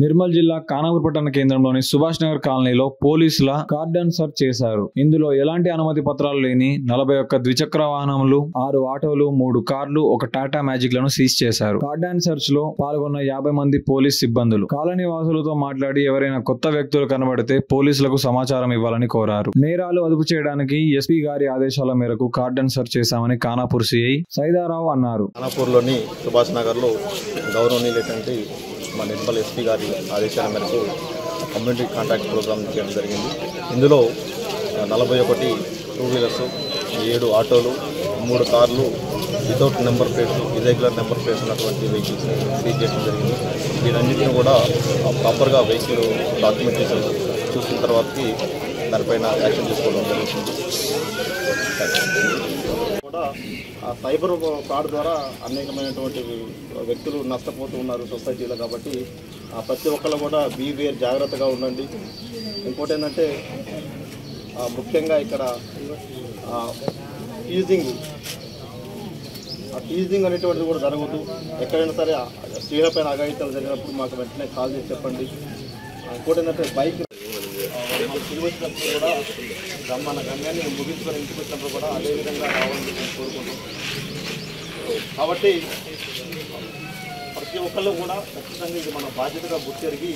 నిర్మల్ జిల్లా ఖానాపూర్ పట్టణ కేంద్రంలోని సుభాష్ నగర్ కాలనీలో పోలీసుల కార్డన్ సర్చ్ చేశారు. ఇందులో ఎలాంటి అనుమతి పత్రాలు లేని 41 ద్విచక్ర వాహనములు, 6 ఆటోలు, 3 కార్లు, ఒక టాటా మ్యాజిక్ లను సీజ్ చేశారు. కార్డన్ సర్చ్ లో పాల్గొన్న 50 మంది పోలీస్ సిబ్బందులు కాలనీ వాసులతో మాట్లాడి ఎవరైనా కొత్త వ్యక్తులు కనబడితే పోలీసులకు సమాచారం ఇవ్వాలని కోరారు. నేరాలు అదుపు చేయడానికి ఎస్పీ గారి ఆదేశాల మేరకు కార్డన్ సర్చ్ చేశామని ఖానాపూర్ సిఐ సైదారావు అన్నారు. ఖానాపూర్లోని సుభాష్ నగర్లో గౌరవనీయులైనటువంటి మా నిర్మల్ ఎస్పీ గారి ఆదేశాల మేరకు కమ్యూనిటీ కాంటాక్ట్ ప్రోగ్రామ్ చేయడం జరిగింది. ఇందులో 41 టూ వీలర్స్, 7 ఆటోలు, 3 కార్లు without number plates, irregular number plates ఉన్నటువంటి వెహికల్స్ని సీజ్ చేయడం జరిగింది. వీటన్నింటినీ కూడా ప్రాపర్గా వెహికల్ డాక్యుమెంటేషన్ చూసిన తర్వాతకి దానిపైన యాక్షన్ తీసుకోవడం జరుగుతుంది. కూడా ఆ సైబర్ ఫ్రాడ్ ద్వారా అనేకమైనటువంటి వ్యక్తులు నష్టపోతూ ఉన్నారు సొసైటీలో. కాబట్టి ప్రతి ఒక్కళ్ళు కూడా బీవేర్ జాగ్రత్తగా ఉండండి. ఇంకోటి ఏంటంటే ముఖ్యంగా ఇక్కడ టీజింగ్ అనేటువంటిది కూడా జరగదు. ఎక్కడైనా సరే స్త్రీలపైన అఘాయిత్యాలు జరిగినప్పుడు మాకు వెంటనే కాల్ చేసి చెప్పండి. ఇంకోటి ఏంటంటే బైక్ తిరిగి వచ్చినప్పుడు కూడా మన గమ్యాన్ని ముగించుకొని ఇంటికి వచ్చినప్పుడు కూడా అదేవిధంగా రావాలని కోరుకుంటున్నాం. కాబట్టి ప్రతి ఒక్కళ్ళు కూడా ఖచ్చితంగా ఇది మన బాధ్యతగా గుర్తిరిగి